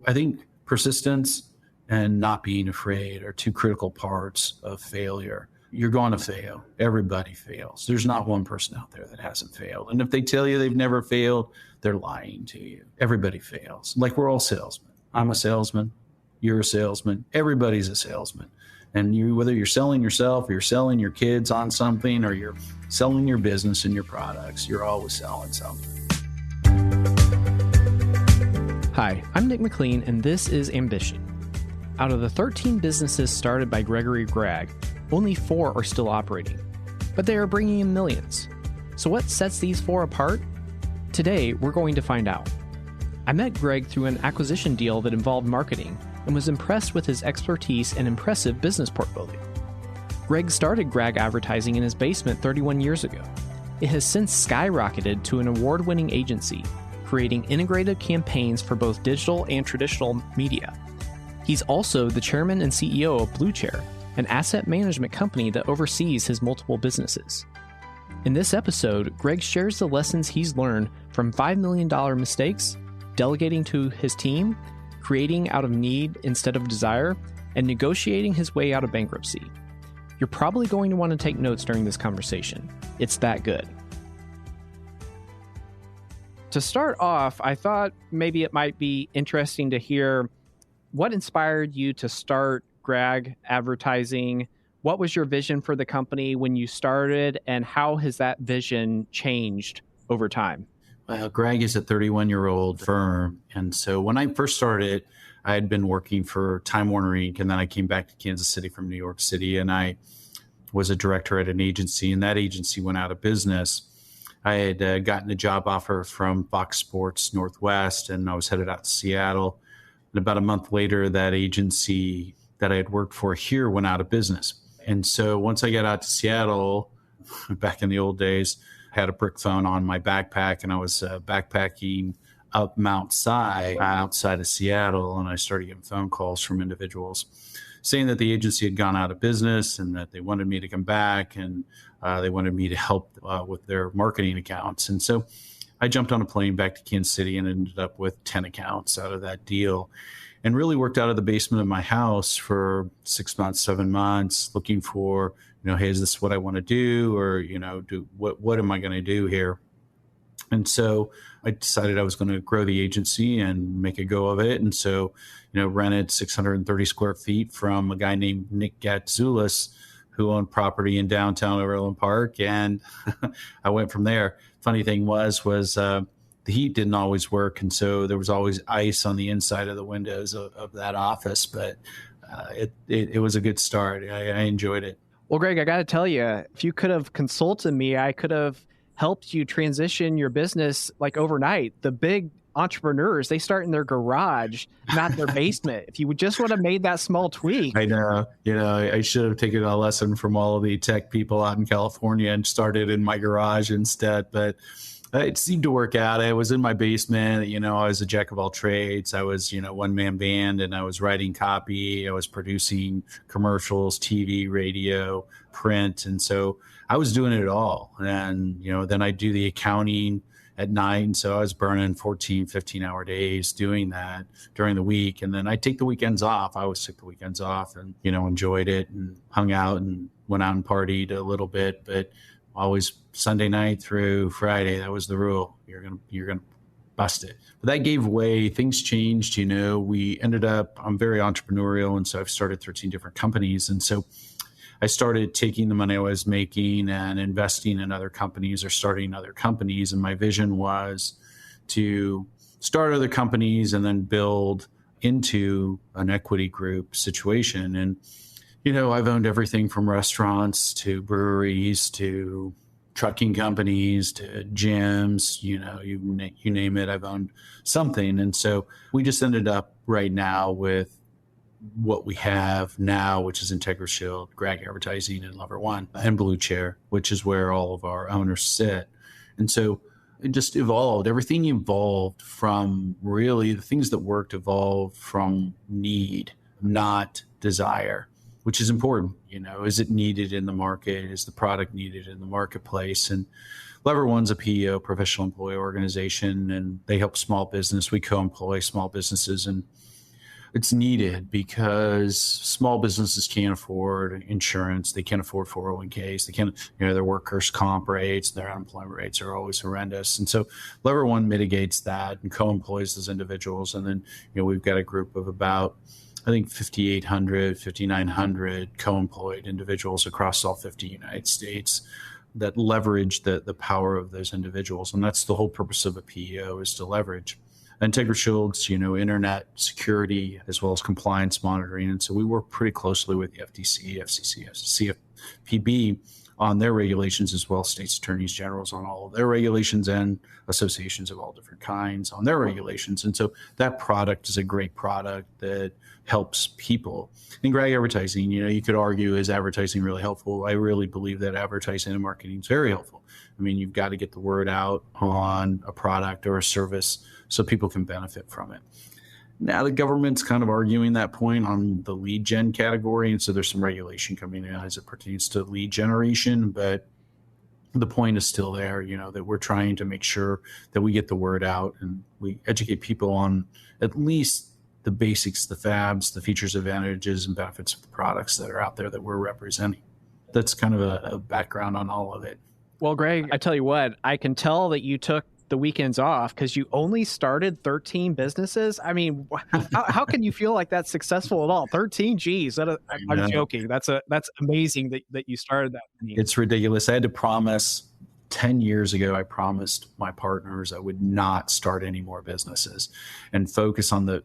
I think persistence and not being afraid are two critical parts of failure. You're going to fail. Everybody fails. There's not one person out there that hasn't failed. And if they tell you they've never failed, they're lying to you. Everybody fails. Like we're all salesmen. I'm a salesman. You're a salesman. Everybody's a salesman. And whether you're selling yourself or you're selling your kids on something or you're selling your business and your products, you're always selling something. Hi, I'm Nick McLean, and this is Ambition. Out of the 13 businesses started by Gregory Gragg, only 4 are still operating, but they are bringing in millions. So what sets these 4 apart? Today, we're going to find out. I met Greg through an acquisition deal that involved marketing and was impressed with his expertise and impressive business portfolio. Greg started Gragg Advertising in his basement 31 years ago. It has since skyrocketed to an award-winning agency, creating integrated campaigns for both digital and traditional media. He's also the chairman and CEO of Blue Chair, an asset management company that oversees his multiple businesses. In this episode, Greg shares the lessons he's learned from $5 million mistakes, delegating to his team, creating out of need instead of desire, and negotiating his way out of bankruptcy. You're probably going to want to take notes during this conversation. It's that good. To start off, I thought maybe it might be interesting to hear what inspired you to start Gragg Advertising. What was your vision for the company when you started, and how has that vision changed over time? Well, Gragg is a 31-year-old firm. And so when I first started, I had been working for Time Warner Inc. And then I came back to Kansas City from New York City, and I was a director at an agency, and that agency went out of business. I had gotten a job offer from Fox Sports Northwest, and I was headed out to Seattle. And about a month later, that agency that I had worked for here went out of business. And so once I got out to Seattle, back in the old days, I had a brick phone on my backpack, and I was backpacking up Mount Si outside of Seattle, and I started getting phone calls from individuals saying that the agency had gone out of business and that they wanted me to come back, and they wanted me to help with their marketing accounts. And so I jumped on a plane back to Kansas City and ended up with 10 accounts out of that deal, and really worked out of the basement of my house for 6 months, 7 months, looking for, hey, is this what I want to do? Or, what am I going to do here? And so I decided I was going to grow the agency and make a go of it. And so, rented 630 square feet from a guy named Nick Gatzoulis, who owned property in downtown Overland Park. And I went from there. Funny thing was the heat didn't always work. And so there was always ice on the inside of the windows of that office. But it was a good start. I enjoyed it. Well, Greg, I got to tell you, if you could have consulted me, I could have helped you transition your business like overnight. The big entrepreneurs, they start in their garage, not their basement. If you just would have made that small tweak. I know. I should have taken a lesson from all of the tech people out in California and started in my garage instead. But it seemed to work out. I was in my basement. I was a jack of all trades. I was, one-man band, and I was writing copy. I was producing commercials, TV, radio, print. And so I was doing it all. And, then I do the accounting at night. And so I was burning 14, 15-hour days doing that during the week. And then I take the weekends off. I always took the weekends off and, enjoyed it and hung out and went out and partied a little bit. But always Sunday night through Friday, that was the rule. You're gonna bust it. But that gave way. Things changed. We ended up, I'm very entrepreneurial, and so I've started 13 different companies. And so I started taking the money I was making and investing in other companies or starting other companies. And my vision was to start other companies and then build into an equity group situation. And I've owned everything from restaurants to breweries to trucking companies to gyms, you name it, I've owned something. And so we just ended up right now with what we have now, which is IntegraShield, Gragg Advertising, and Lover One, and Blue Chair, which is where all of our owners sit. And so it just evolved. Everything evolved from really the things that worked evolved from need, not desire, which is important. Is it needed in the market? Is the product needed in the marketplace? And Lover One's a PEO, professional employee organization, and they help small business. We co-employ small businesses, and it's needed because small businesses can't afford insurance. They can't afford 401ks. They can't, their workers' comp rates, their unemployment rates are always horrendous. And so Lever One mitigates that and co-employs those individuals. And then, we've got a group of about, I think 5,800, 5,900 co-employed individuals across all 50 United States that leverage the power of those individuals. And that's the whole purpose of a PEO, is to leverage. Integra Shields, internet security, as well as compliance monitoring. And so we work pretty closely with the FTC, FCC, CFPB on their regulations, as well as states attorneys generals on all of their regulations, and associations of all different kinds on their regulations. And so that product is a great product that helps people. In Gragg advertising, you could argue, is advertising really helpful? I really believe that advertising and marketing is very helpful. I mean, you've got to get the word out on a product or a service so people can benefit from it. Now the government's kind of arguing that point on the lead gen category. And so there's some regulation coming in as it pertains to lead generation, but the point is still there, that we're trying to make sure that we get the word out and we educate people on at least the basics, the fabs, the features, advantages, and benefits of the products that are out there that we're representing. That's kind of a background on all of it. Well, Greg, I tell you what, I can tell that you took the weekends off because you only started 13 businesses. I mean, how can you feel like that's successful at all? 13, geez, I'm joking. That's amazing that you started that many. It's ridiculous. I had to promise 10 years ago, I promised my partners I would not start any more businesses and focus on the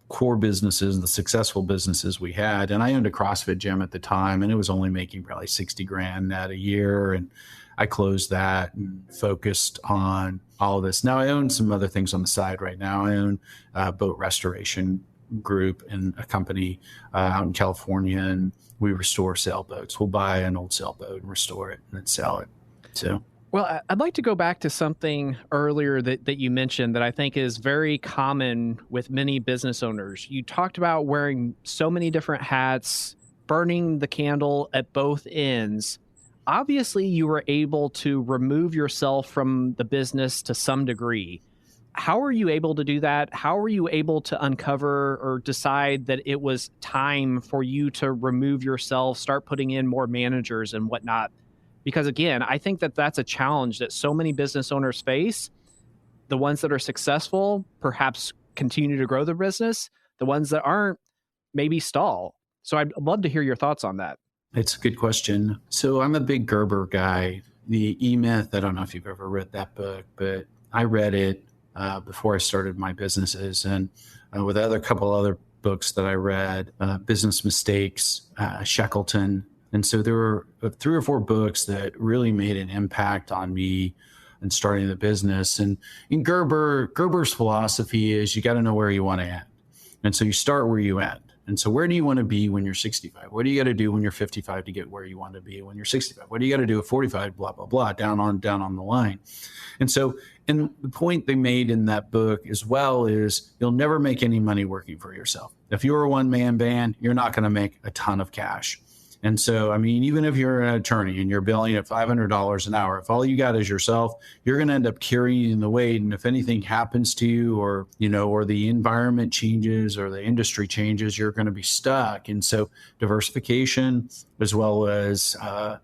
core businesses, the successful businesses we had. And I owned a CrossFit gym at the time, and it was only making probably 60 grand net a year. And I closed that and focused on all of this. Now I own some other things on the side right now. I own a boat restoration group and a company out in California, and we restore sailboats. We'll buy an old sailboat and restore it and then sell it. So. Well, I'd like to go back to something earlier that you mentioned that I think is very common with many business owners. You talked about wearing so many different hats, burning the candle at both ends. Obviously, you were able to remove yourself from the business to some degree. How were you able to do that? How were you able to uncover or decide that it was time for you to remove yourself, start putting in more managers and whatnot? Because again, I think that that's a challenge that so many business owners face. The ones that are successful perhaps continue to grow their business. The ones that aren't maybe stall. So I'd love to hear your thoughts on that. It's a good question. So I'm a big Gerber guy. The E-Myth, I don't know if you've ever read that book, but I read it before I started my businesses, and with a couple other books that I read, Business Mistakes, Shackleton. And so there were 3 or 4 books that really made an impact on me in starting the business. And in Gerber's philosophy is you got to know where you want to end. And so you start where you end. And so where do you want to be when you're 65? What do you got to do when you're 55 to get where you want to be when you're 65? What do you got to do at 45? Blah, blah, blah, down on the line. And so, and the point they made in that book as well is you'll never make any money working for yourself. If you're a one-man band, you're not going to make a ton of cash. And so, I mean, even if you're an attorney and you're billing at $500 an hour, if all you got is yourself, you're going to end up carrying the weight. And if anything happens to you, or, or the environment changes or the industry changes, you're going to be stuck. And so diversification as well as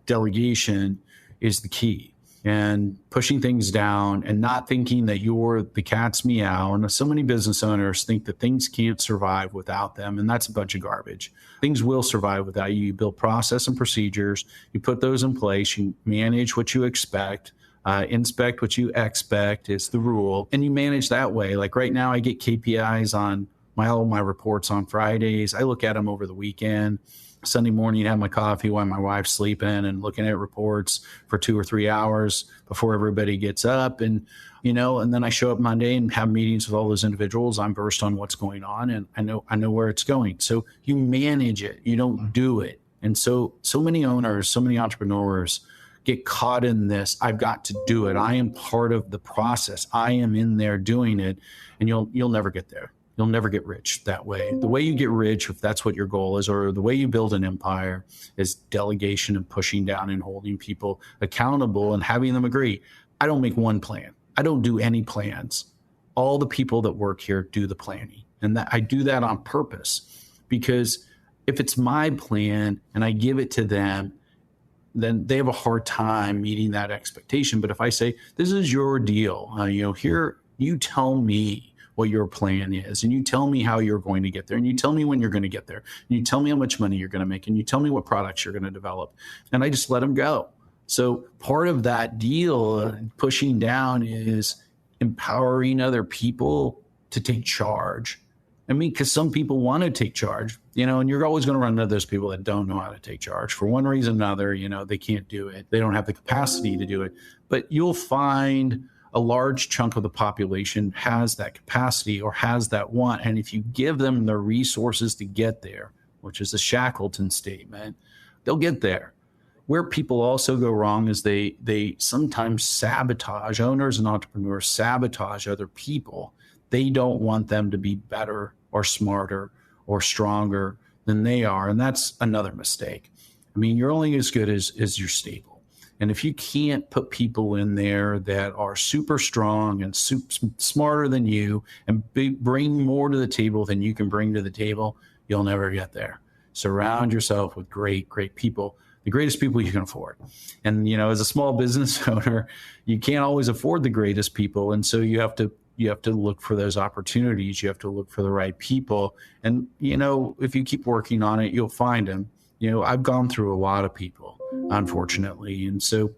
delegation is the key. And pushing things down and not thinking that you're the cat's meow. And so many business owners think that things can't survive without them. And that's a bunch of garbage. Things will survive without you. You build process and procedures. You put those in place. You manage what you expect. Inspect what you expect is the rule. And you manage that way. Like right now, I get KPIs on all my reports on Fridays. I look at them over the weekend. Sunday morning, have my coffee while my wife's sleeping and looking at reports for 2 or 3 hours before everybody gets up. And, and then I show up Monday and have meetings with all those individuals. I'm versed on what's going on and I know where it's going. So you manage it, you don't do it. And so many owners, so many entrepreneurs get caught in this. I've got to do it. I am part of the process. I am in there doing it, and you'll never get there. You'll never get rich that way. The way you get rich, if that's what your goal is, or the way you build an empire, is delegation and pushing down and holding people accountable and having them agree. I don't make one plan. I don't do any plans. All the people that work here do the planning. And that I do that on purpose, because if it's my plan and I give it to them, then they have a hard time meeting that expectation. But if I say, this is your deal, here, you tell me what your plan is, and you tell me how you're going to get there, and you tell me when you're going to get there, and you tell me how much money you're going to make, and you tell me what products you're going to develop, and I just let them go. So part of that deal, pushing down, is empowering other people to take charge. I mean, because some people want to take charge, and you're always going to run into those people that don't know how to take charge for one reason or another. They can't do it. They don't have the capacity to do it. But you'll find a large chunk of the population has that capacity or has that want. And if you give them the resources to get there, which is a Shackleton statement, they'll get there. Where people also go wrong is they sometimes sabotage, owners and entrepreneurs sabotage other people. They don't want them to be better or smarter or stronger than they are. And that's another mistake. I mean, you're only as good as your stable. And if you can't put people in there that are super strong and smarter than you and bring more to the table than you can bring to the table, you'll never get there. Surround yourself with great people, the greatest people you can afford. And, as a small business owner, you can't always afford the greatest people. And so you have to look for those opportunities. You have to look for the right people. And, if you keep working on it, you'll find them. I've gone through a lot of people, unfortunately. And so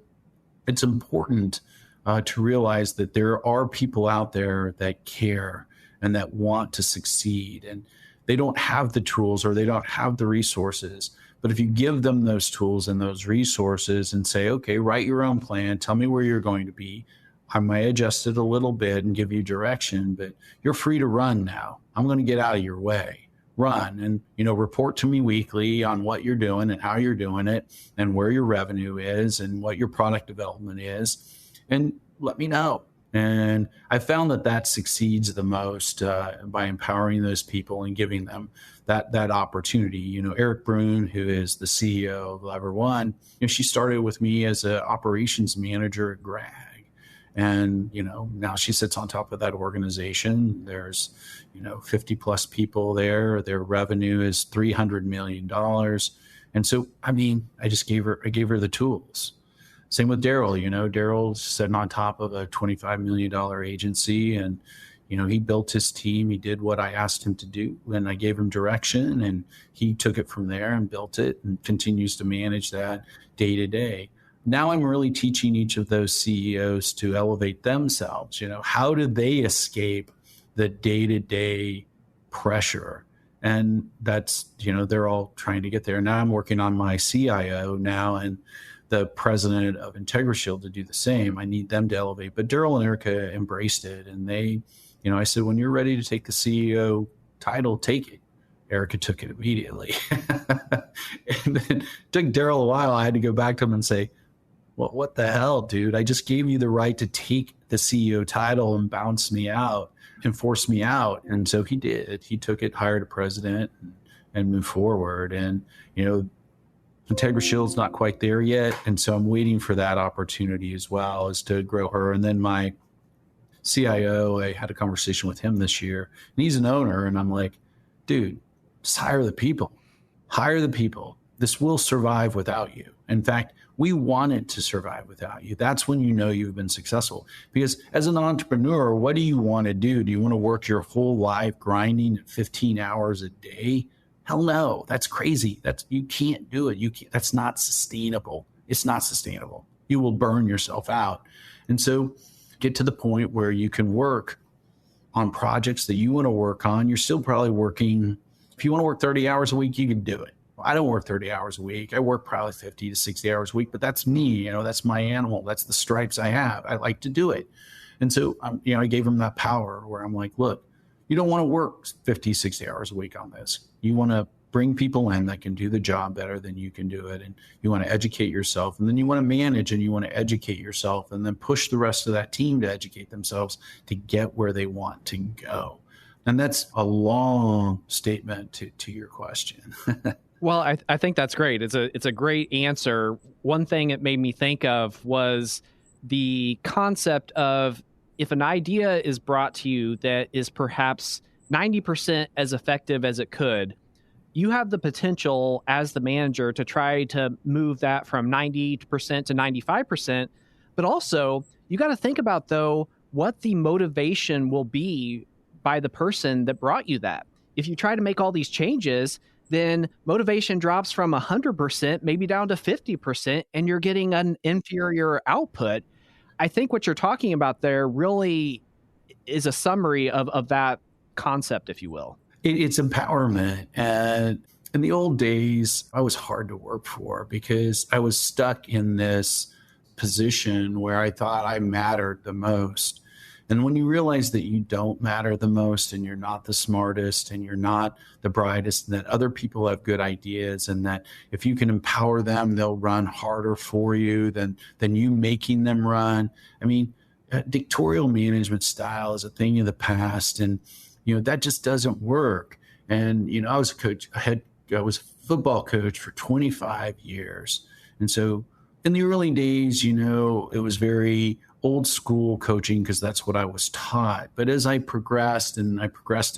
it's important to realize that there are people out there that care and that want to succeed. And they don't have the tools or they don't have the resources. But if you give them those tools and those resources and say, okay, write your own plan, tell me where you're going to be. I may adjust it a little bit and give you direction, but you're free to run now. I'm going to get out of your way. Run and, report to me weekly on what you're doing and how you're doing it and where your revenue is and what your product development is, and let me know. And I found that succeeds the most by empowering those people and giving them that opportunity. Eric Brune, who is the CEO of Lever One, she started with me as an operations manager at Gragg. And, now she sits on top of that organization. There's, 50 plus people there. Their revenue is $300 million. And so, I gave her the tools. Same with Daryl. Daryl's sitting on top of a $25 million agency, and, he built his team. He did what I asked him to do, and I gave him direction, and he took it from there and built it and continues to manage that day to day. Now I'm really teaching each of those CEOs to elevate themselves. How do they escape the day-to-day pressure? And that's, they're all trying to get there. Now I'm working on my CIO now and the president of IntegraShield to do the same. I need them to elevate. But Daryl and Erica embraced it. And they, I said, when you're ready to take the CEO title, take it. Erica took it immediately. And then it took Daryl a while. I had to go back to him and say, well, what the hell, dude? I just gave you the right to take the CEO title and bounce me out and force me out. And so he did. He took it, hired a president, and moved forward. And, IntegraShield's not quite there yet. And so I'm waiting for that opportunity as well, as to grow her. And then my CIO, I had a conversation with him this year, and he's an owner. And I'm like, dude, just hire the people. Hire the people. This will survive without you. In fact, we want it to survive without you. That's when you know you've been successful. Because as an entrepreneur, what do you want to do? Do you want to work your whole life grinding 15 hours a day? Hell no, that's crazy. You can't do it. That's not sustainable. It's not sustainable. You will burn yourself out. And so get to the point where you can work on projects that you want to work on. You're still probably working. If you want to work 30 hours a week, you can do it. I don't work 30 hours a week. I work probably 50 to 60 hours a week, but that's me. That's my animal. That's the stripes I have. I like to do it. And so, I gave him that power where I'm like, look, you don't want to work 50, 60 hours a week on this. You want to bring people in that can do the job better than you can do it. And you want to educate yourself, and then you want to manage and you want to educate yourself, and then push the rest of that team to educate themselves to get where they want to go. And that's a long statement to your question. Well, I think that's great. It's a great answer. One thing it made me think of was the concept of, if an idea is brought to you that is perhaps 90% as effective as it could, you have the potential as the manager to try to move that from 90% to 95%. But also, you got to think about, though, what the motivation will be by the person that brought you that. If you try to make all these changes, then motivation drops from 100% maybe down to 50%, and you're getting an inferior output. I think what you're talking about there really is a summary of that concept, if you will. It's empowerment. And in the old days, I was hard to work for because I was stuck in this position where I thought I mattered the most. And when you realize that you don't matter the most and you're not the smartest and you're not the brightest, and that other people have good ideas, and that if you can empower them, they'll run harder for you than you making them run. I mean, dictatorial management style is a thing of the past, and that just doesn't work. And I was a coach. I was a football coach for 25 years, and so in the early days, it was very old school coaching because that's what I was taught. But as I progressed in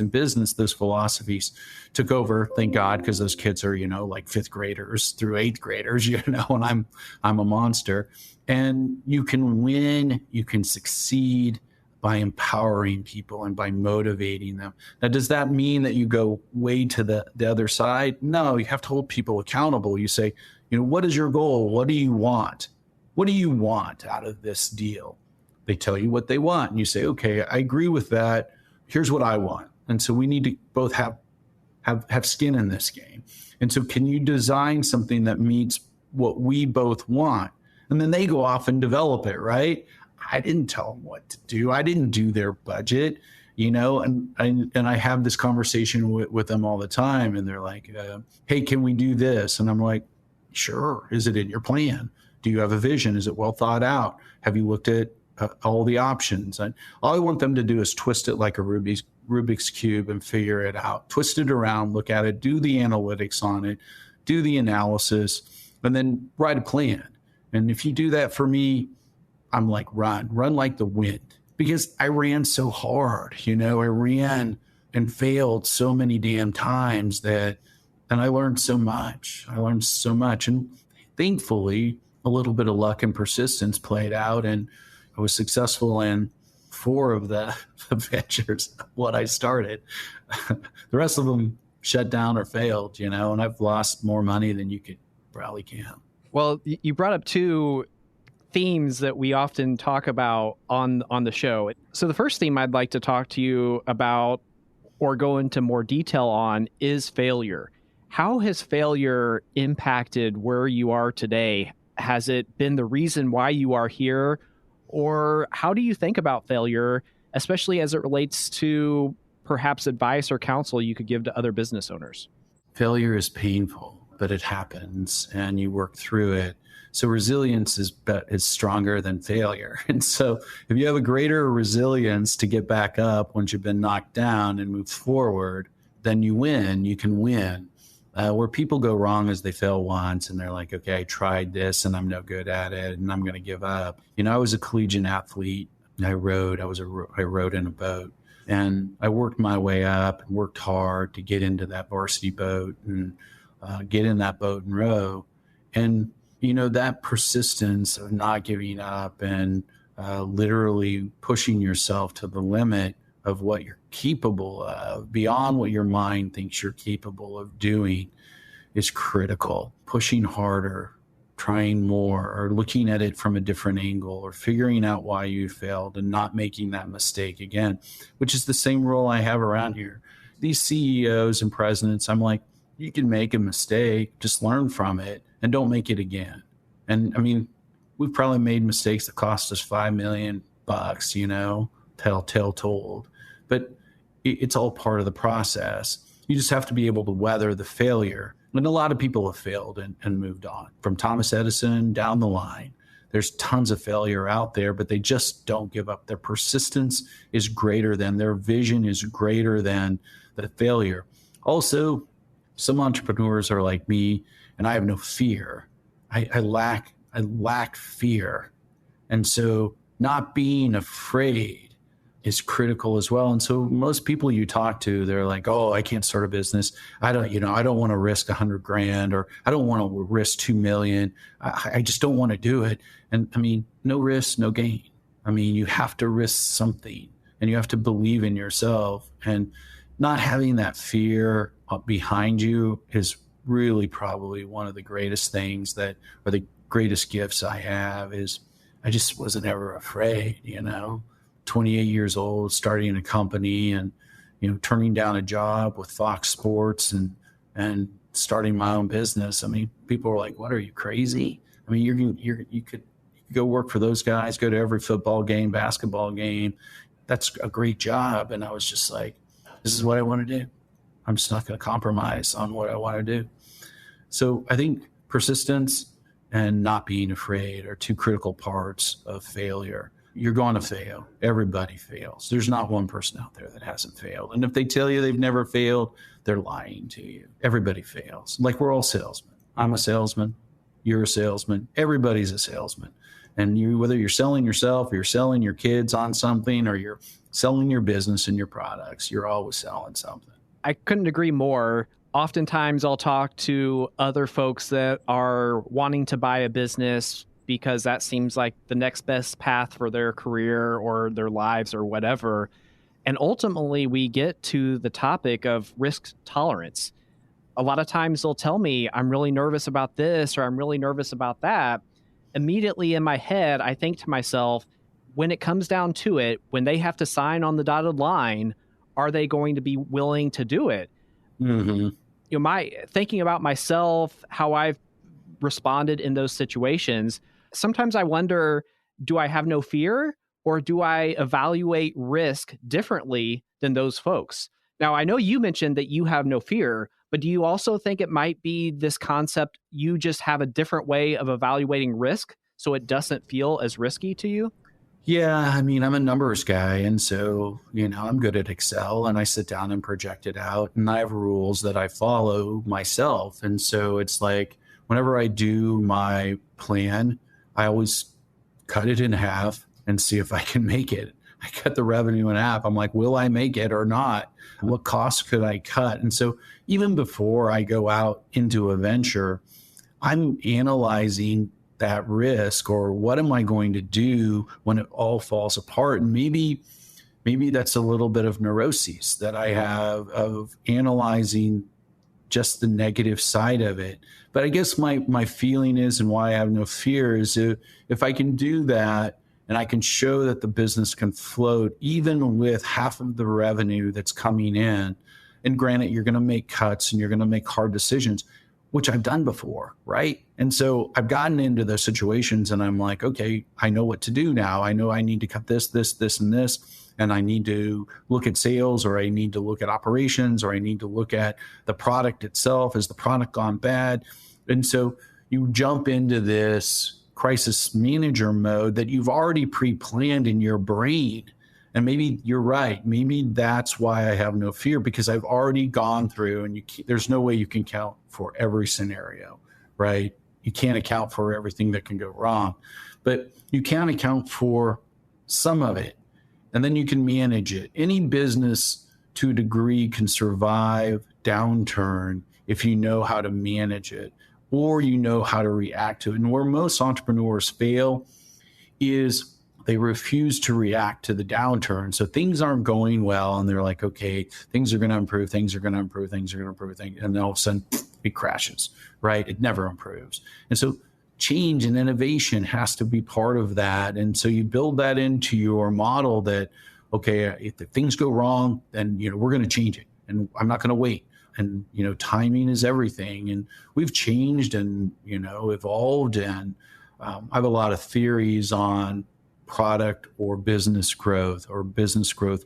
business, those philosophies took over, thank God, because those kids are, like fifth graders through eighth graders, and I'm a monster. And you can win, you can succeed by empowering people and by motivating them. Now, does that mean that you go way to the other side? No, you have to hold people accountable. You say, what is your goal? What do you want? What do you want out of this deal? They tell you what they want. And you say, okay, I agree with that. Here's what I want. And so we need to both have skin in this game. And so can you design something that meets what we both want? And then they go off and develop it, right? I didn't tell them what to do. I didn't do their budget, and I have this conversation with them all the time. And they're like, hey, can we do this? And I'm like, sure. Is it in your plan? Do you have a vision? Is it well thought out? Have you looked at all the options? And all I want them to do is twist it like a Rubik's Cube and figure it out. Twist it around, look at it, do the analytics on it, do the analysis, and then write a plan. And if you do that for me, I'm like, run like the wind. Because I ran so hard, I ran and failed so many damn times and I learned so much. And thankfully, a little bit of luck and persistence played out, and I was successful in 4 of the ventures, what I started. The rest of them shut down or failed, and I've lost more money than you could probably count. Well, you brought up 2 themes that we often talk about on the show. So the first theme I'd like to talk to you about or go into more detail on is failure. How has failure impacted where you are today? Has it been the reason why you are here? Or how do you think about failure, especially as it relates to perhaps advice or counsel you could give to other business owners? Failure is painful, but it happens and you work through it. So resilience is stronger than failure. And so if you have a greater resilience to get back up once you've been knocked down and move forward, then you can win. Where people go wrong is they fail once and they're like, okay, I tried this and I'm no good at it and I'm going to give up. I was a collegiate athlete. I rowed in a boat, and I worked my way up and worked hard to get into that varsity boat and get in that boat and row. And, that persistence of not giving up and literally pushing yourself to the limit of what you're capable of, beyond what your mind thinks you're capable of doing, is critical. Pushing harder, trying more, or looking at it from a different angle, or figuring out why you failed and not making that mistake again, which is the same rule I have around here. These CEOs and presidents, I'm like, you can make a mistake, just learn from it and don't make it again. And I mean, we've probably made mistakes that cost us $5 million, tell told. But it's all part of the process. You just have to be able to weather the failure. And a lot of people have failed and moved on. From Thomas Edison down the line, there's tons of failure out there, but they just don't give up. Their persistence is greater than, their vision is greater than the failure. Also, some entrepreneurs are like me, and I have no fear. I lack fear. And so not being afraid is critical as well. And so most people you talk to, they're like, oh, I can't start a business. I don't want to risk $100,000, or I don't want to risk 2 million. I just don't want to do it. And I mean, no risk, no gain. I mean, you have to risk something, and you have to believe in yourself, and not having that fear behind you is really probably one of the greatest things or the greatest gifts I have. Is I just wasn't ever afraid, 28 years old, starting a company, and, turning down a job with Fox Sports and starting my own business. I mean, people were like, what, are you crazy? I mean, you could go work for those guys, go to every football game, basketball game. That's a great job. And I was just like, this is what I want to do. I'm just not going to compromise on what I want to do. So I think persistence and not being afraid are two critical parts of failure. You're going to fail. Everybody fails. There's not one person out there that hasn't failed. And if they tell you they've never failed, they're lying to you. Everybody fails. Like, we're all salesmen. I'm a salesman. You're a salesman. Everybody's a salesman. And whether you're selling yourself, or you're selling your kids on something, or you're selling your business and your products, you're always selling something. I couldn't agree more. Oftentimes I'll talk to other folks that are wanting to buy a business because that seems like the next best path for their career or their lives or whatever. And ultimately we get to the topic of risk tolerance. A lot of times they'll tell me, I'm really nervous about this, or I'm really nervous about that. Immediately in my head, I think to myself, when it comes down to it, when they have to sign on the dotted line, are they going to be willing to do it? Mm-hmm. My thinking about myself, how I've responded in those situations, sometimes I wonder, do I have no fear, or do I evaluate risk differently than those folks? Now, I know you mentioned that you have no fear, but do you also think it might be this concept, you just have a different way of evaluating risk so it doesn't feel as risky to you? Yeah, I mean, I'm a numbers guy, and so, I'm good at Excel, and I sit down and project it out, and I have rules that I follow myself. And so it's like, whenever I do my plan, I always cut it in half and see if I can make it. I cut the revenue in half. I'm like, will I make it or not? What costs could I cut? And so even before I go out into a venture, I'm analyzing that risk, or what am I going to do when it all falls apart? And maybe that's a little bit of neuroses that I have of analyzing just the negative side of it. But I guess my feeling is, and why I have no fear, is if I can do that, and I can show that the business can float even with half of the revenue that's coming in. And granted, you're going to make cuts and you're going to make hard decisions, which I've done before, right? And so I've gotten into those situations, and I'm like, okay, I know what to do now. I know I need to cut this, and this, and I need to look at sales, or I need to look at operations, or I need to look at the product itself. Has the product gone bad? And so you jump into this crisis manager mode that you've already pre-planned in your brain. And maybe you're right. Maybe that's why I have no fear, because I've already gone through, and there's no way you can count for every scenario, right? You can't account for everything that can go wrong, but you can account for some of it, and then you can manage it. Any business to a degree can survive downturn if you know how to manage it, or you know how to react to it. And where most entrepreneurs fail is they refuse to react to the downturn. So things aren't going well, and they're like, okay, things are going to improve, and then all of a sudden it crashes, right? It never improves. And so change and innovation has to be part of that. And so you build that into your model that, okay, if things go wrong, then, we're going to change it, and I'm not going to wait. And, timing is everything. And we've changed and, evolved. And I have a lot of theories on product or business growth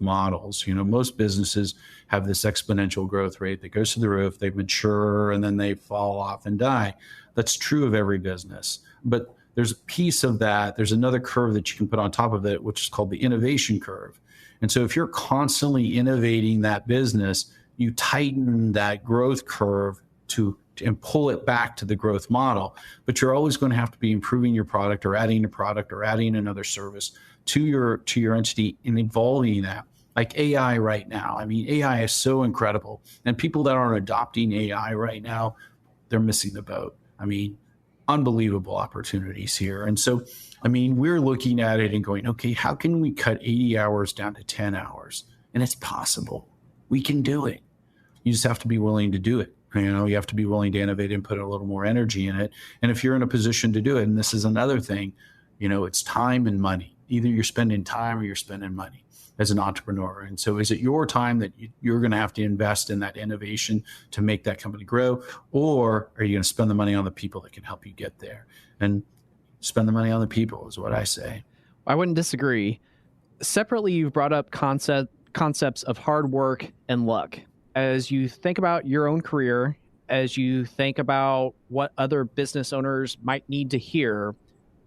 models. Most businesses have this exponential growth rate that goes to the roof. They mature and then they fall off and die. That's true of every business. But there's a piece of that. There's another curve that you can put on top of it, which is called the innovation curve. And so if you're constantly innovating that business, you tighten that growth curve and pull it back to the growth model. But you're always going to have to be improving your product, or adding a product, or adding another service to your entity and evolving that. Like AI right now. I mean, AI is so incredible. And people that aren't adopting AI right now, they're missing the boat. I mean, unbelievable opportunities here. And so, I mean, we're looking at it and going, okay, how can we cut 80 hours down to 10 hours? And it's possible. We can do it. You just have to be willing to do it. You have to be willing to innovate and put a little more energy in it. And if you're in a position to do it, and this is another thing, it's time and money. Either you're spending time or you're spending money as an entrepreneur. And so is it your time that you're going to have to invest in that innovation to make that company grow? Or are you going to spend the money on the people that can help you get there? And spend the money on the people is what I say. I wouldn't disagree. Separately, you've brought up concepts of hard work and luck. As you think about your own career, as you think about what other business owners might need to hear,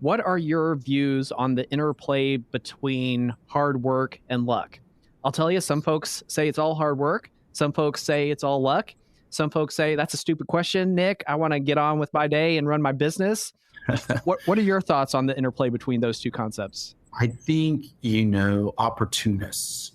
what are your views on the interplay between hard work and luck? I'll tell you, some folks say it's all hard work. Some folks say it's all luck. Some folks say, that's a stupid question, Nick. I want to get on with my day and run my business. What are your thoughts on the interplay between those two concepts? I think, opportunists.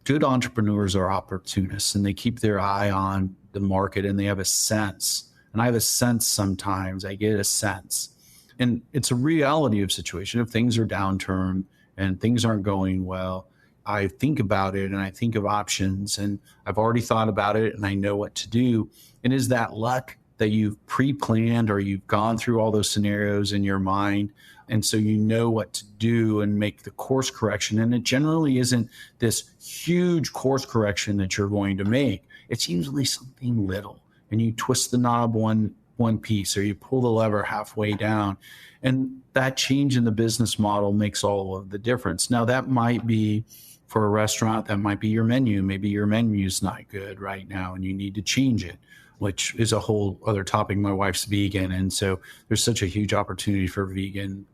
Good entrepreneurs are opportunists, and they keep their eye on the market, and they have a sense. And I have a sense sometimes. I get a sense. And it's a reality of situation. If things are downturned and things aren't going well, I think about it and I think of options, and I've already thought about it and I know what to do. And is that luck that you've pre-planned, or you've gone through all those scenarios in your mind? And so you know what to do and make the course correction. And it generally isn't this huge course correction that you're going to make. It's usually something little, and you twist the knob one piece, or you pull the lever halfway down. And that change in the business model makes all of the difference. Now, that might be for a restaurant, that might be your menu. Maybe your menu is not good right now and you need to change it, which is a whole other topic. My wife's vegan, and so there's such a huge opportunity for vegan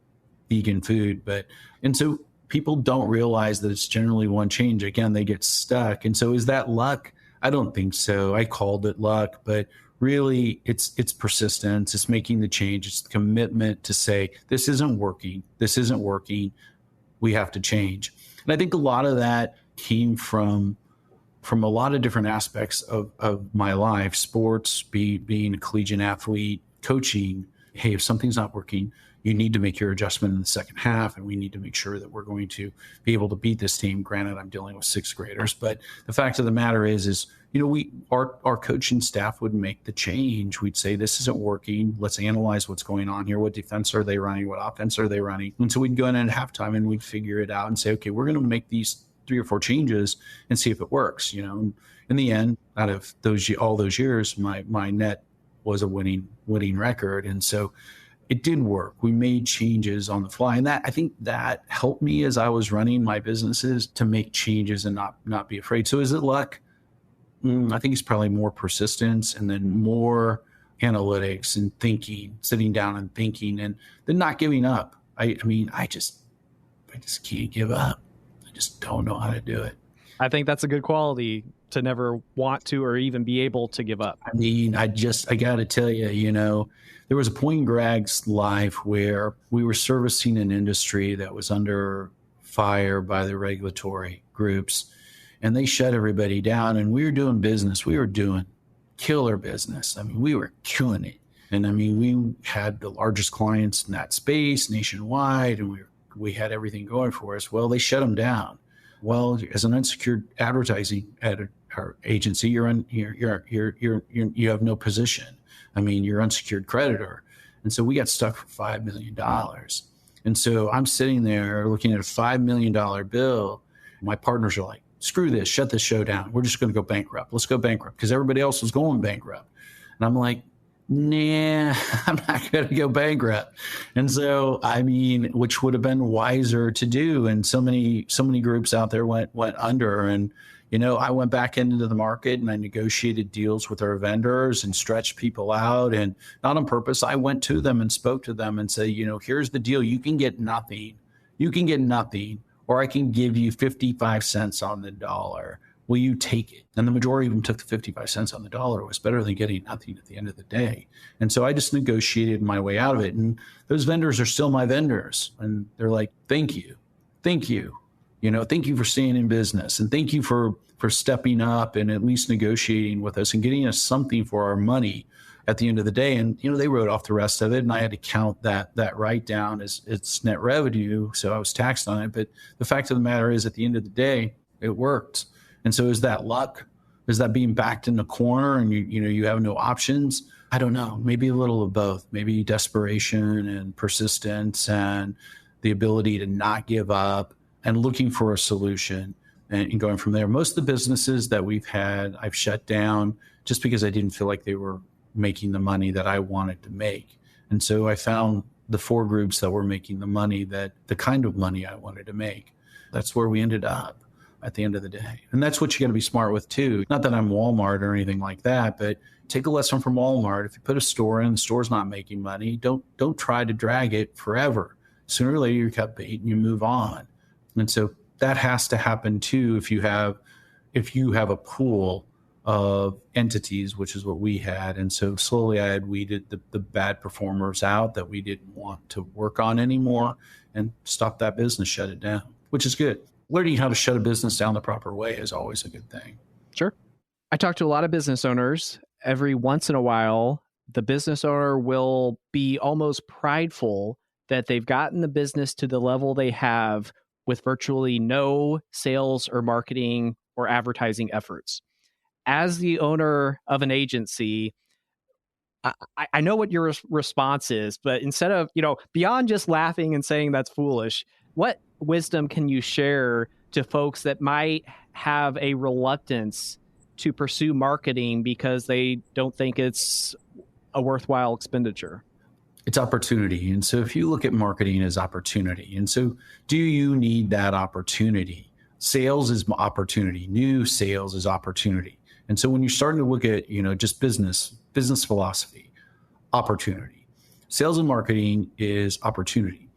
food. And so people don't realize that it's generally one change. Again, they get stuck. And so is that luck? I don't think so. I called it luck, but really it's persistence. It's making the change. It's the commitment to say, this isn't working. This isn't working. We have to change. And I think a lot of that came from a lot of different aspects of my life, sports, being a collegiate athlete, coaching. Hey, if something's not working, you need to make your adjustment in the second half, and we need to make sure that we're going to be able to beat this team. Granted, I'm dealing with sixth graders, but the fact of the matter is our coaching staff would make the change. We'd say, this isn't working. Let's analyze what's going on here. What defense are they running? What offense are they running? And so we'd go in at halftime and we'd figure it out and say, okay, we're going to make these 3 or 4 changes and see if it works. In the end, out of all those years, my net was a winning record. And so it did work. We made changes on the fly. And I think that helped me as I was running my businesses to make changes and not be afraid. So is it luck? I think it's probably more persistence, and then more analytics and thinking, sitting down and thinking, and then not giving up. I just can't give up. I just don't know how to do it. I think that's a good quality, to never want to or even be able to give up. I got to tell you, there was a point in Gragg's life where we were servicing an industry that was under fire by the regulatory groups, and they shut everybody down, and we were doing business. We were doing killer business. We were killing it. And we had the largest clients in that space nationwide, and we had everything going for us. Well, they shut them down. Well, as an unsecured advertising agency, you have no position. You're unsecured creditor. And so we got stuck for $5 million. And so I'm sitting there looking at a $5 million bill. My partners are like, screw this, shut this show down. We're just going to go bankrupt. Let's go bankrupt, because everybody else was going bankrupt. And I'm like, nah, I'm not going to go bankrupt. And so, which would have been wiser to do. And so many groups out there went under. And, I went back into the market and I negotiated deals with our vendors and stretched people out, and not on purpose. I went to them and spoke to them and said, here's the deal. You can get nothing. Or I can give you 55 cents on the dollar. Will you take it? And the majority of them took the 55 cents on the dollar. It was better than getting nothing at the end of the day. And so I just negotiated my way out of it. And those vendors are still my vendors. And they're like, thank you. thank you. Thank you for staying in business, and thank you for stepping up and at least negotiating with us and getting us something for our money at the end of the day. And, they wrote off the rest of it, and I had to count that write down as its net revenue. So I was taxed on it. But the fact of the matter is, at the end of the day, it worked. And so is that luck? Is that being backed in the corner and you have no options? I don't know. Maybe a little of both. Maybe desperation and persistence and the ability to not give up and looking for a solution and going from there. Most of the businesses that we've had, I've shut down just because I didn't feel like they were making the money that I wanted to make. And so I found the 4 groups that were making the kind of money I wanted to make. That's where we ended up at the end of the day. And that's what you got to be smart with too. Not that I'm Walmart or anything like that, but take a lesson from Walmart. If you put a store in, the store's not making money, don't try to drag it forever. Sooner or later you cut bait and you move on. And so that has to happen too if you have a pool of entities, which is what we had. And so slowly I had weeded the bad performers out that we didn't want to work on anymore and stop that business, shut it down, which is good. Learning how to shut a business down the proper way is always a good thing. Sure. I talk to a lot of business owners. Every once in a while, the business owner will be almost prideful that they've gotten the business to the level they have with virtually no sales or marketing or advertising efforts. As the owner of an agency, I know what your response is, but instead of, beyond just laughing and saying that's foolish, what wisdom can you share to folks that might have a reluctance to pursue marketing because they don't think it's a worthwhile expenditure? It's opportunity. And so if you look at marketing as opportunity, and so do you need that opportunity? Sales is opportunity. New sales is opportunity. And so when you're starting to look at, just business philosophy, opportunity, sales and marketing is opportunity.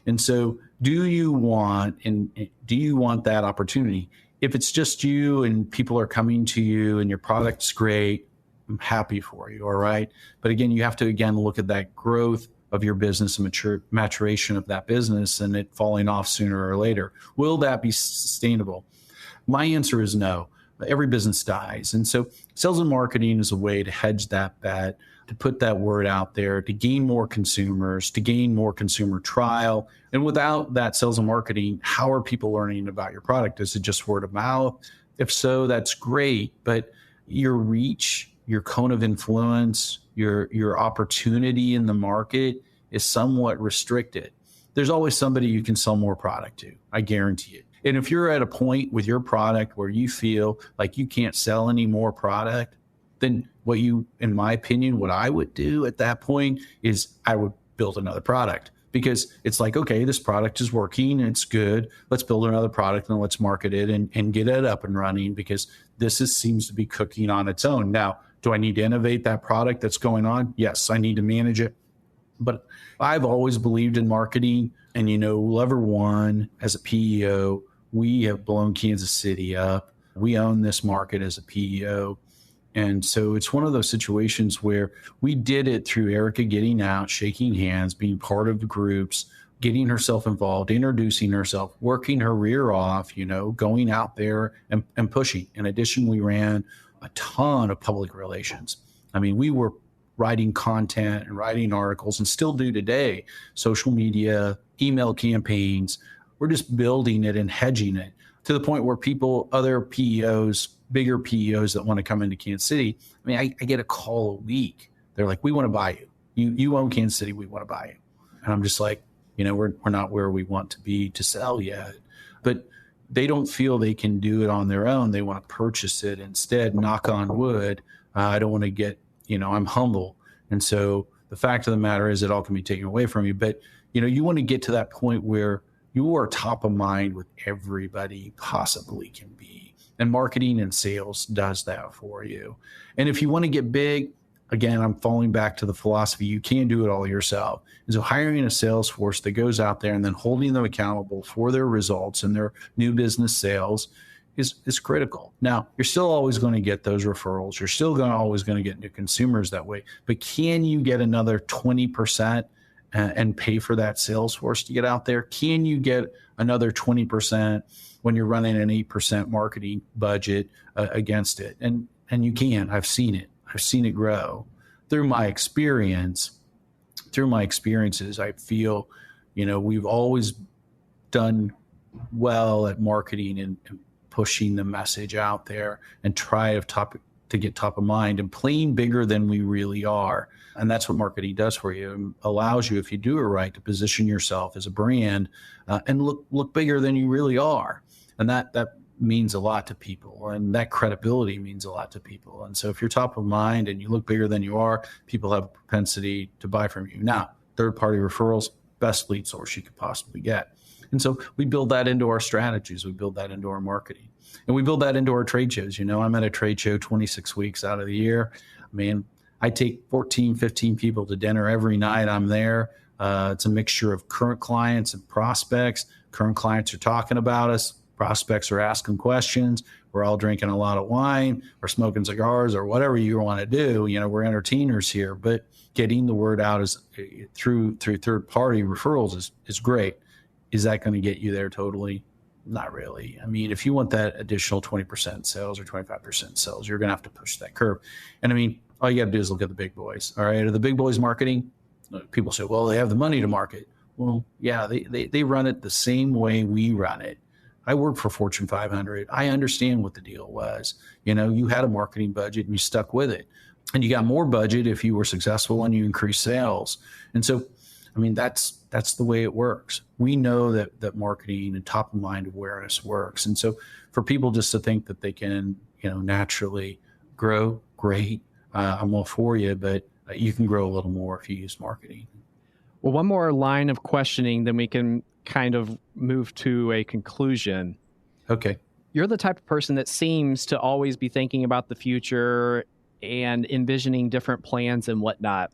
And so do you want that opportunity? If it's just you and people are coming to you and your product's great, I'm happy for you. All right. But again, you have to, look at that growth of your business and maturation of that business and it falling off sooner or later. Will that be sustainable? My answer is no. Every business dies. And so sales and marketing is a way to hedge that bet, to put that word out there, to gain more consumers, to gain more consumer trial. And without that sales and marketing, how are people learning about your product? Is it just word of mouth? If so, that's great. But your reach, your cone of influence, your opportunity in the market is somewhat restricted. There's always somebody you can sell more product to. I guarantee it. And if you're at a point with your product where you feel like you can't sell any more product, then in my opinion, what I would do at that point is I would build another product, because it's like, okay, this product is working, it's good. Let's build another product and let's market it and get it up and running, because seems to be cooking on its own. Now, do I need to innovate that product that's going on? Yes, I need to manage it. But I've always believed in marketing. And, Lever One, as a PEO, we have blown Kansas City up. We own this market as a PEO. And so it's one of those situations where we did it through Erica getting out, shaking hands, being part of the groups, getting herself involved, introducing herself, working her rear off, going out there and pushing. In addition, we ran a ton of public relations. I mean, we were writing content and writing articles, and still do today, social media, email campaigns. We're just building it and hedging it to the point where other PEOs, bigger PEOs that want to come into Kansas City, I get a call a week. They're like, we want to buy you. You own Kansas City. We want to buy you. And I'm just like, we're not where we want to be to sell yet. But they don't feel they can do it on their own. They want to purchase it instead. Knock on wood. I don't want to get, I'm humble. And so the fact of the matter is it all can be taken away from you. But, you want to get to that point where you are top of mind with everybody possibly can be. And marketing and sales does that for you. And if you want to get big, again, I'm falling back to the philosophy, you can't do it all yourself. And so hiring a sales force that goes out there and then holding them accountable for their results and their new business sales is critical. Now, you're still always going to get those referrals. You're still always going to get new consumers that way. But can you get another 20% and pay for that sales force to get out there? Can you get another 20% when you're running an 8% marketing budget against it? And you can. I've seen it. I've seen it grow. Through my experiences, I feel, we've always done well at marketing and pushing the message out there and try to get top of mind and playing bigger than we really are. And that's what marketing does for you. It allows you, if you do it right, to position yourself as a brand and look bigger than you really are. And that means a lot to people, and that credibility means a lot to people. And so if you're top of mind and you look bigger than you are, people have a propensity to buy from you. Now, third-party referrals, best lead source you could possibly get. And so we build that into our strategies. We build that into our marketing. And we build that into our trade shows. I'm at a trade show 26 weeks out of the year. I take 14, 15 people to dinner every night I'm there. It's a mixture of current clients and prospects. Current clients are talking about us. Prospects are asking questions. We're all drinking a lot of wine or smoking cigars or whatever you want to do. We're entertainers here. But getting the word out through third-party referrals is great. Is that going to get you there totally? Not really. If you want that additional 20% sales or 25% sales, you're going to have to push that curve. And all you got to do is look at the big boys. All right. Are the big boys marketing? People say, well, they have the money to market. Well, yeah, they run it the same way we run it. I work for Fortune 500. I understand what the deal was. You had a marketing budget and you stuck with it. And you got more budget if you were successful and you increased sales. And so, that's the way it works. We know that marketing and top of mind awareness works. And so for people just to think that they can, naturally grow, great. I'm all for you, but you can grow a little more if you use marketing. Well, one more line of questioning, then we can kind of move to a conclusion. Okay. You're the type of person that seems to always be thinking about the future and envisioning different plans and whatnot.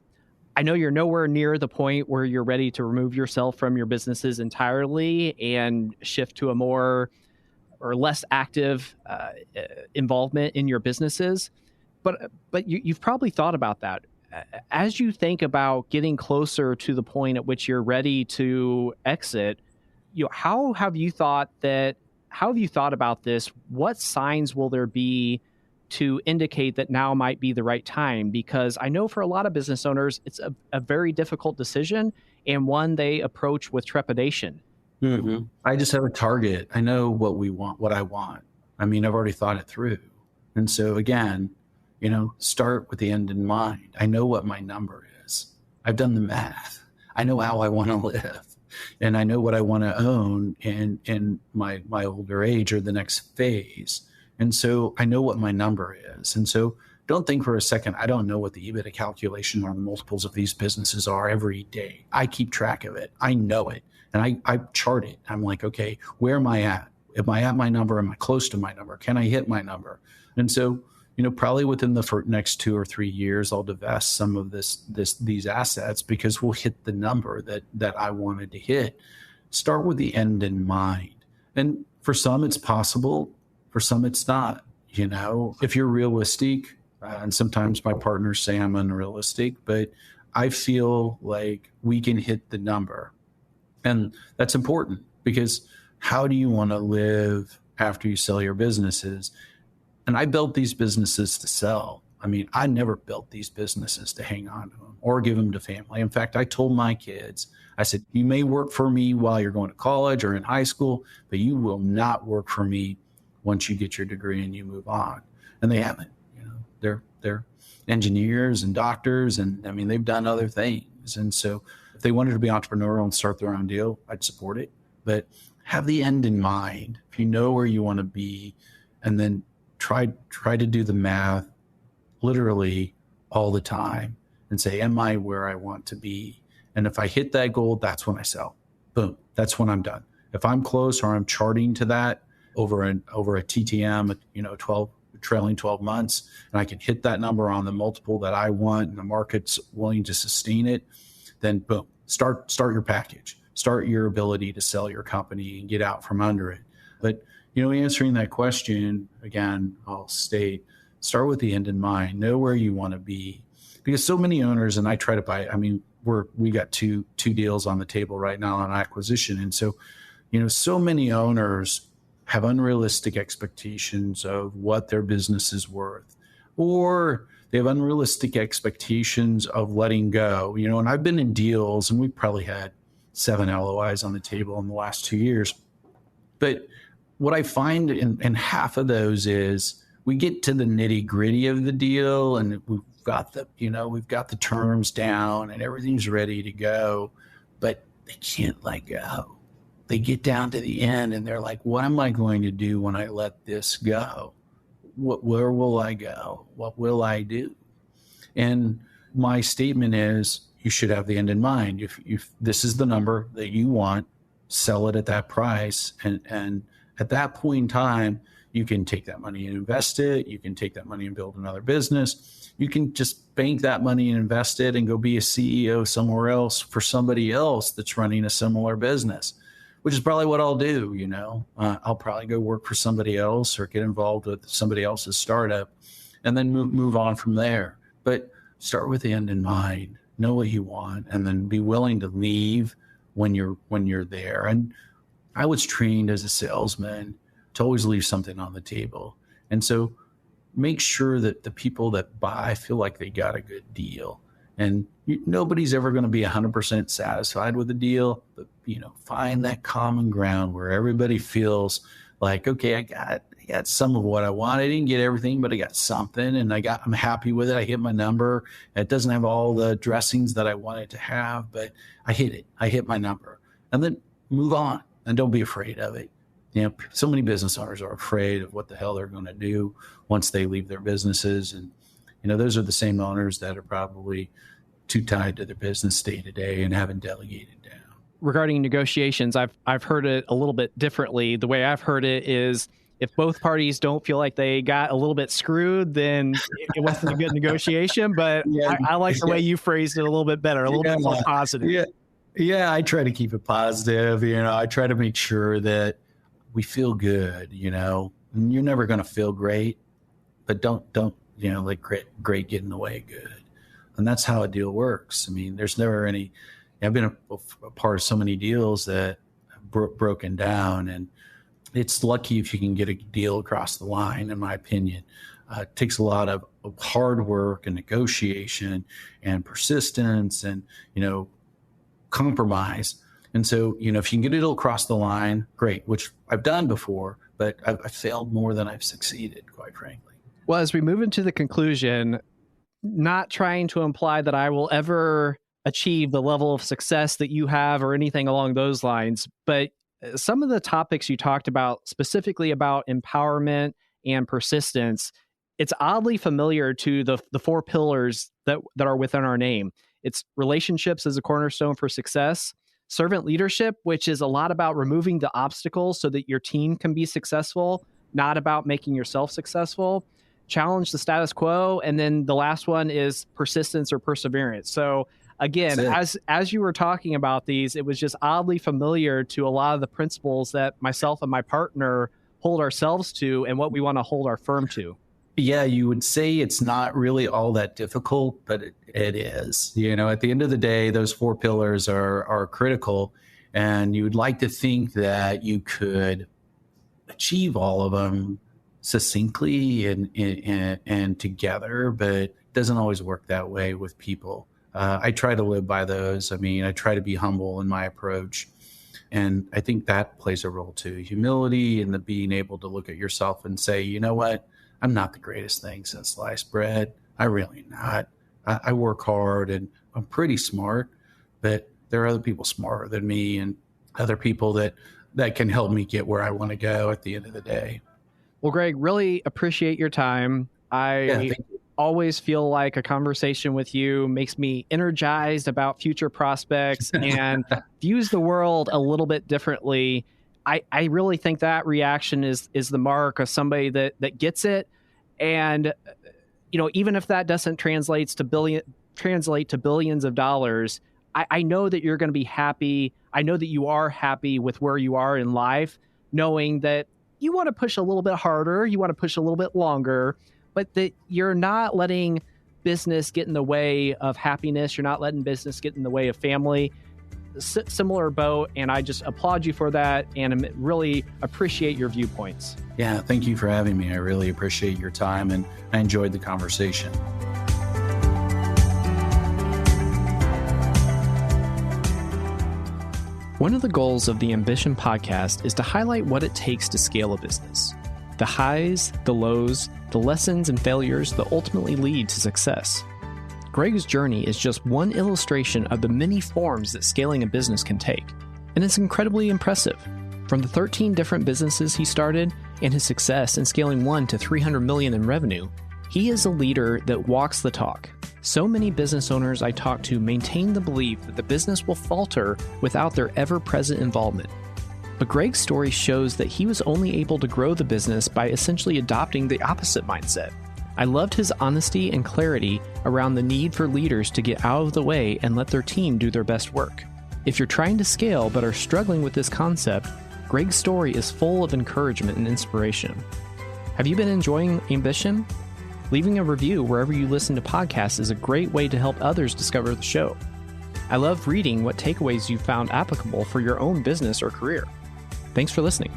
I know you're nowhere near the point where you're ready to remove yourself from your businesses entirely and shift to a more or less active involvement in your businesses. But you've probably thought about that. As you think about getting closer to the point at which you're ready to exit, how have you thought about this? What signs will there be to indicate that now might be the right time? Because I know for a lot of business owners, it's a very difficult decision and one they approach with trepidation. Mm-hmm. I just have a target. I know what I want. I've already thought it through. And so again, start with the end in mind. I know what my number is. I've done the math. I know how I want to live. And I know what I want to own in my older age or the next phase. And so I know what my number is. And so don't think for a second, I don't know what the EBITDA calculation or the multiples of these businesses are every day. I keep track of it. I know it. And I chart it. I'm like, okay, where am I at? Am I at my number? Am I close to my number? Can I hit my number? And so, probably within the next 2 or 3 years, I'll divest some of these assets because we'll hit the number that I wanted to hit. Start with the end in mind. And for some, it's possible. For some, it's not. If you're realistic, and sometimes my partners say I'm unrealistic, but I feel like we can hit the number. And that's important because how do you want to live after you sell your businesses? And I built these businesses to sell. I never built these businesses to hang on to them or give them to family. In fact, I told my kids, I said, you may work for me while you're going to college or in high school, but you will not work for me once you get your degree and you move on. And they haven't. They're engineers and doctors, and they've done other things. And so if they wanted to be entrepreneurial and start their own deal, I'd support it. But have the end in mind. If you know where you want to be, and then try to do the math literally all the time and say, am I where I want to be? And if I hit that goal, that's when I sell. Boom. That's when I'm done. If I'm close or I'm charting to that over a TTM, trailing 12 months, and I can hit that number on the multiple that I want and the market's willing to sustain it, then boom, start your package, start your ability to sell your company and get out from under it. But, answering that question, again, I'll state, start with the end in mind, know where you want to be. Because so many owners, and I try to buy, we got two deals on the table right now on acquisition. And so, so many owners have unrealistic expectations of what their business is worth, or they have unrealistic expectations of letting go. And I've been in deals, and we've probably had 7 LOIs on the table in the last 2 years. But what I find in half of those is we get to the nitty gritty of the deal, and we've got the terms down and everything's ready to go, but they can't let go. They get down to the end and they're like, what am I going to do when I let this go? Where will I go? What will I do? And my statement is, you should have the end in mind. If this is the number that you want, sell it at that price. And at that point in time, you can take that money and invest it. You can take that money and build another business. You can just bank that money and invest it and go be a CEO somewhere else for somebody else that's running a similar business, which is probably what I'll do. I'll probably go work for somebody else or get involved with somebody else's startup and then move on from there. But start with the end in mind, know what you want, and then be willing to leave when you're there. And I was trained as a salesman to always leave something on the table. And so make sure that the people that buy feel like they got a good deal. And nobody's ever going to be 100% satisfied with the deal, but find that common ground where everybody feels like, okay, I got some of what I want. I didn't get everything, but I got something, and I'm happy with it. I hit my number. It doesn't have all the dressings that I wanted to have, but I hit it. I hit my number, and then move on, and don't be afraid of it. So many business owners are afraid of what the hell they're going to do once they leave their businesses. And, those are the same owners that are probably too tied to their business day to day and haven't delegated down. Regarding negotiations, I've heard it a little bit differently. The way I've heard it is, if both parties don't feel like they got a little bit screwed, then it wasn't a good negotiation. But yeah, I like the way you phrased it a little bit better, a little bit more positive. Yeah, I try to keep it positive. I try to make sure that we feel good. You're never going to feel great, but don't let great get in the way of good. And that's how a deal works. I mean, there's never any. I've been a part of so many deals that have broken down, and it's lucky if you can get a deal across the line, in my opinion. It takes a lot of hard work and negotiation and persistence and, compromise. And so, if you can get it across the line, great, which I've done before, but I've failed more than I've succeeded, quite frankly. Well, as we move into the conclusion, not trying to imply that I will ever achieve the level of success that you have or anything along those lines, but some of the topics you talked about, specifically about empowerment and persistence, it's oddly familiar to the 4 pillars that are within our name. It's relationships as a cornerstone for success, servant leadership, which is a lot about removing the obstacles so that your team can be successful, not about making yourself successful, challenge the status quo, and then the last one is persistence or perseverance. So again, as you were talking about these, it was just oddly familiar to a lot of the principles that myself and my partner hold ourselves to and what we want to hold our firm to. Yeah, you would say it's not really all that difficult, but it is. At the end of the day, those 4 pillars are critical, and you would like to think that you could achieve all of them succinctly and together, but it doesn't always work that way with people. I try to live by those. I mean, I try to be humble in my approach. And I think that plays a role too. Humility and the being able to look at yourself and say, you know what? I'm not the greatest thing since sliced bread. I really not. I work hard and I'm pretty smart, but there are other people smarter than me and other people that can help me get where I want to go at the end of the day. Well, Greg, really appreciate your time. I always feel like a conversation with you makes me energized about future prospects and views the world a little bit differently. I really think that reaction is the mark of somebody that gets it. And, even if that doesn't translate to billions of dollars, I know that you're going to be happy. I know that you are happy with where you are in life, knowing that you want to push a little bit harder, you want to push a little bit longer, but that you're not letting business get in the way of happiness. You're not letting business get in the way of family. Similar boat, and I just applaud you for that and really appreciate your viewpoints. Yeah, thank you for having me. I really appreciate your time, and I enjoyed the conversation. One of the goals of the Ambition podcast is to highlight what it takes to scale a business. The highs, the lows, the lessons and failures that ultimately lead to success. Greg's journey is just one illustration of the many forms that scaling a business can take, and it's incredibly impressive. From the 13 different businesses he started and his success in scaling one to $300 million in revenue, he is a leader that walks the talk. So many business owners I talk to maintain the belief that the business will falter without their ever-present involvement. But Greg's story shows that he was only able to grow the business by essentially adopting the opposite mindset. I loved his honesty and clarity around the need for leaders to get out of the way and let their team do their best work. If you're trying to scale but are struggling with this concept, Greg's story is full of encouragement and inspiration. Have you been enjoying Ambition? Leaving a review wherever you listen to podcasts is a great way to help others discover the show. I love reading what takeaways you found applicable for your own business or career. Thanks for listening.